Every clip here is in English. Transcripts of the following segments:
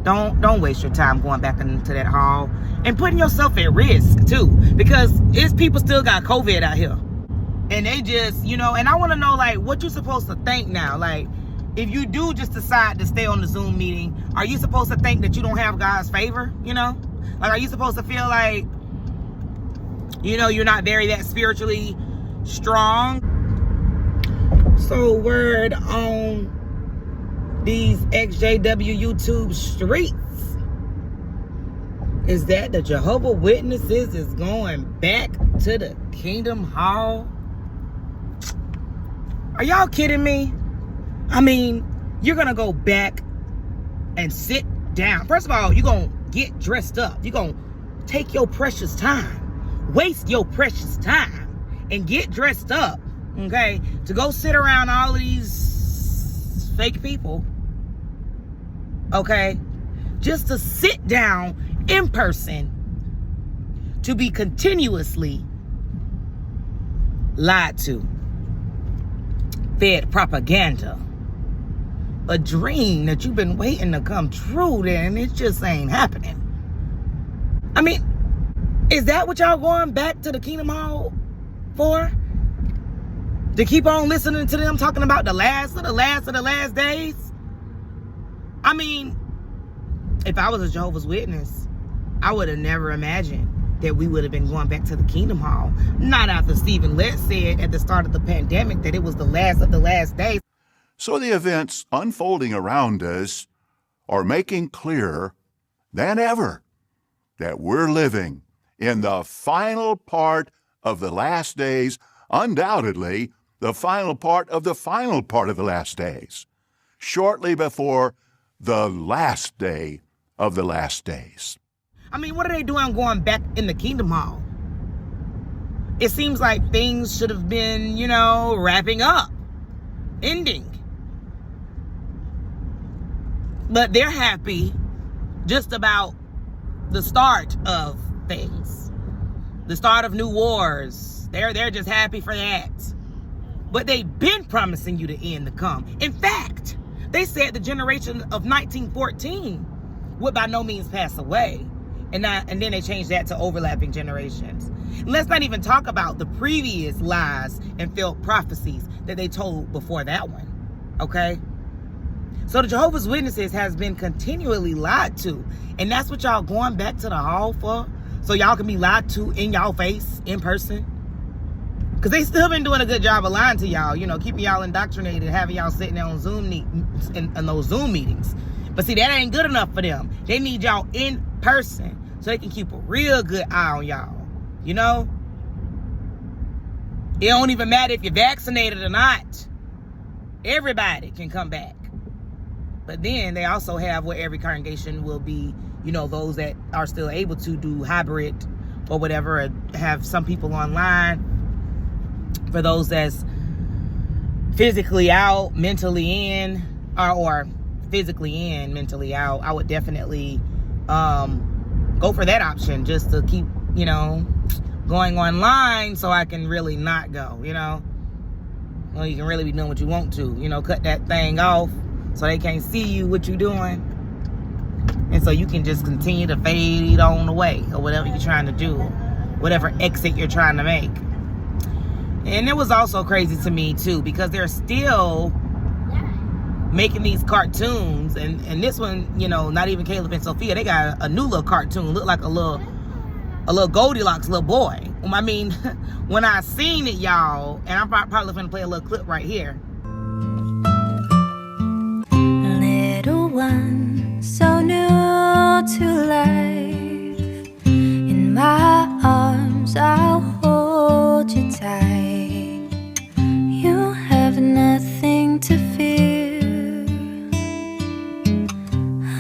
Don't waste your time going back into that hall and putting yourself at risk too, because it's people still got COVID out here, and they just, and I want to know, like, what you supposed to think now. Like, if you do just decide to stay on the Zoom meeting, are you supposed to think that you don't have God's favor? Like, are you supposed to feel like, you're not very that spiritually strong? So word on these XJW YouTube streets is that the Jehovah Witnesses is going back to the Kingdom Hall. Are y'all kidding me? I mean, you're gonna go back and sit down. First of all, you're gonna get dressed up. You're gonna take your precious time, waste your precious time, and get dressed up, okay, to go sit around all of these fake people, okay, just to sit down in person to be continuously lied to, fed propaganda, a dream that you've been waiting to come true, and it just ain't happening. I mean, is that what y'all going back to the Kingdom Hall for? To keep on listening to them talking about the last of the last of the last days? I mean, if I was a Jehovah's Witness, I would have never imagined that we would have been going back to the Kingdom Hall. Not after Stephen Lett said at the start of the pandemic that it was the last of the last days. So the events unfolding around us are making clearer than ever that we're living in the final part of the last days, undoubtedly the final part of the final part of the last days, shortly before the last day of the last days. I mean, what are they doing going back in the Kingdom Hall? It seems like things should have been, wrapping up, ending. But they're happy just about the start of things, the start of new wars. They're just happy for that. But they've been promising you the end to come. In fact, they said the generation of 1914 would by no means pass away. And then they changed that to overlapping generations. Let's not even talk about the previous lies and failed prophecies that they told before that one. Okay? So the Jehovah's Witnesses has been continually lied to. And that's what y'all going back to the hall for? So y'all can be lied to in y'all face, in person? Because they still been doing a good job of lying to y'all, keeping y'all indoctrinated, having y'all sitting there on Zoom in those Zoom meetings. But see, that ain't good enough for them. They need y'all in person so they can keep a real good eye on y'all. It don't even matter if you're vaccinated or not. Everybody can come back. But then they also have where every congregation will be, those that are still able to do hybrid or whatever, or have some people online. For those that's physically out, mentally in, or physically in, mentally out, I would definitely go for that option, just to keep, going online so I can really not go, Well, you can really be doing what you want to, cut that thing off so they can't see you, what you doing. And so you can just continue to fade on the way, or whatever you're trying to do, whatever exit you're trying to make. And it was also crazy to me too, because they're still making these cartoons, and this one, not even Caleb and Sophia, they got a new little cartoon, look like a little Goldilocks little boy. I mean, when I seen it, y'all, and I'm probably gonna play a little clip right here. Little one, so new to life, in my arms I'll hold you tight. You have nothing to fear.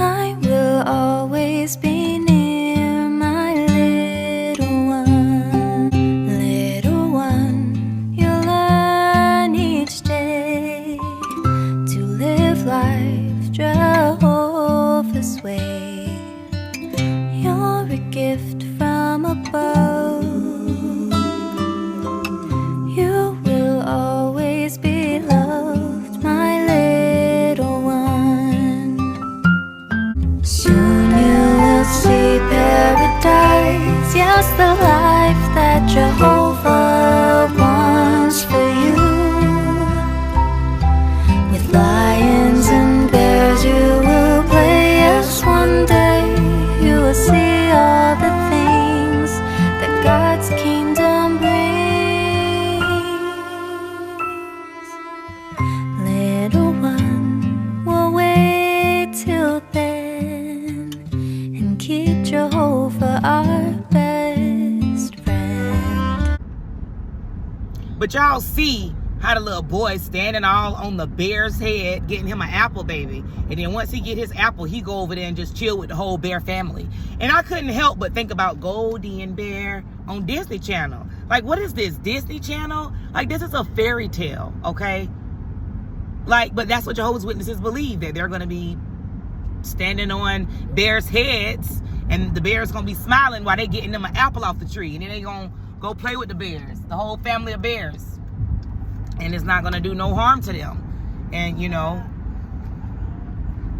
I will always be near, my little one. Little one, you learn each day to live life Jehovah's way. You're a gift from above. You will always be loved, my little one. Soon you will see paradise. Yes, the life that Jehovah wants for you. With lions and bears you will play. Yes, one day you will see all the things that God's kingdom brings. Little one, we'll wait till then and keep Jehovah our best friend. But y'all see how the little boy standing all on the bear's head, getting him an apple, baby. And then once he get his apple, he go over there and just chill with the whole bear family. And I couldn't help but think about Golden Bear on Disney Channel. Like, what is this, Disney Channel? Like, this is a fairy tale, okay? Like, but that's what Jehovah's Witnesses believe, that they're going to be standing on bears' heads, and the bears going to be smiling while they getting them an apple off the tree. And then they going to go play with the bears, the whole family of bears. And it's not going to do no harm to them. And, you know,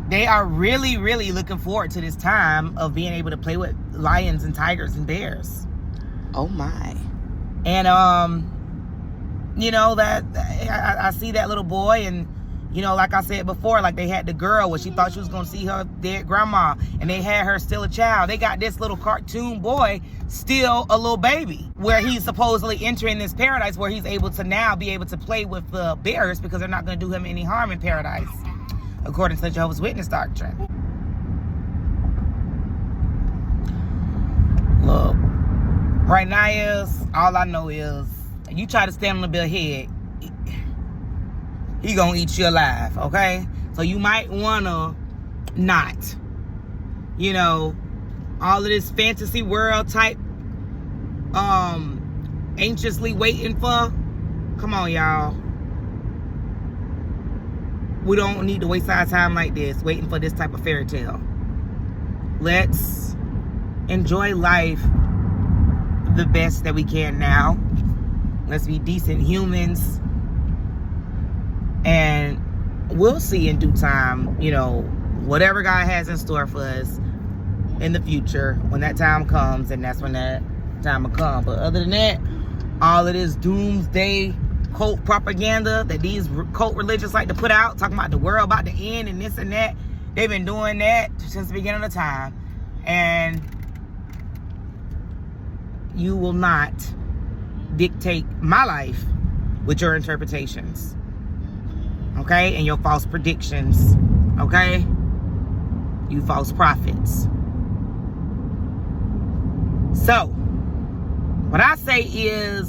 they are really, really looking forward to this time of being able to play with lions and tigers and bears. Oh, my. And, you know, that I see that little boy, and, you know, like I said before, like they had the girl where she thought she was going to see her dead grandma, and they had her still a child. They got this little cartoon boy still a little baby, where he's supposedly entering this paradise where he's able to now be able to play with the bears because they're not going to do him any harm in paradise, according to the Jehovah's Witness doctrine. Look, right now is, all I know is, you try to stand on the bear head, he gonna eat you alive, okay? So you might wanna not, you know, all of this fantasy world type, anxiously waiting for. Come on, y'all. We don't need to waste our time like this, waiting for this type of fairy tale. Let's enjoy life the best that we can now. Let's be decent humans. And we'll see in due time, you know, whatever God has in store for us in the future when that time comes, and that's when that time will come. But other than that, all of this doomsday cult propaganda that these cult religions like to put out, talking about the world about to end and this and that, they've been doing that since the beginning of time. And you will not dictate my life with your interpretations, okay, and your false predictions, okay, you false prophets. So what I say is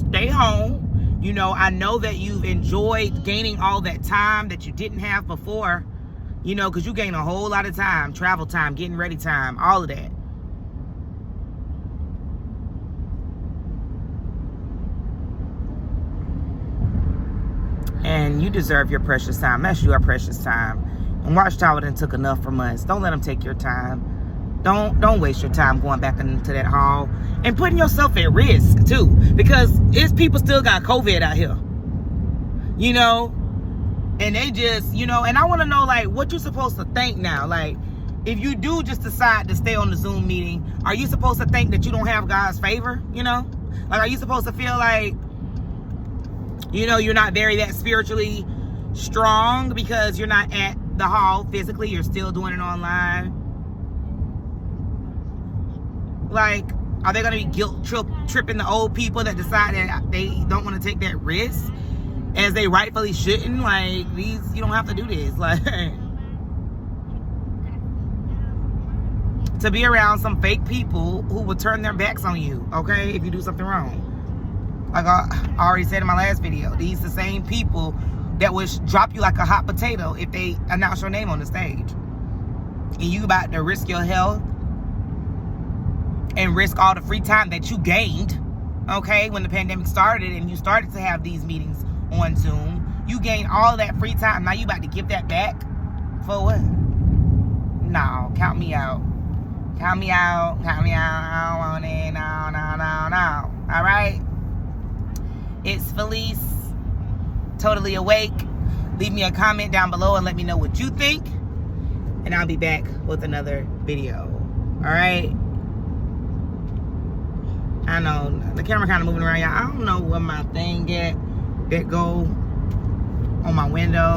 stay home. You know, I know that you've enjoyed gaining all that time that you didn't have before, you know, because you gain a whole lot of time, travel time, getting ready time, all of that. And you deserve your precious time. That's your precious time. And Watchtower done took enough from us. Don't let them take your time. Don't waste your time going back into that hall and putting yourself at risk too, because it's people still got COVID out here, you know, and they just, you know, and I want to know, like, what you're supposed to think now. Like, if you do just decide to stay on the Zoom meeting, are you supposed to think that you don't have God's favor? You know, like, are you supposed to feel like, you know, you're not that spiritually strong because you're not at the hall physically, you're still doing it online? Like, are they going to be guilt tripping the old people that decide that they don't want to take that risk, as they rightfully shouldn't? Like, these, you don't have to do this. Like, to be around some fake people who will turn their backs on you, okay, if you do something wrong. Like I already said in my last video, these the same people that would drop you like a hot potato if they announce your name on the stage. And you about to risk your health and risk all the free time that you gained, okay, when the pandemic started and you started to have these meetings on Zoom. You gained all that free time. Now you about to give that back? For what? No, count me out. Count me out. Count me out. I don't want it. No. All right? It's Felice, totally awake. Leave me a comment down below and let me know what you think. and I'll be back with another video. All right. I know the camera kind of moving around, y'all. I don't know where my thing at that go on my window.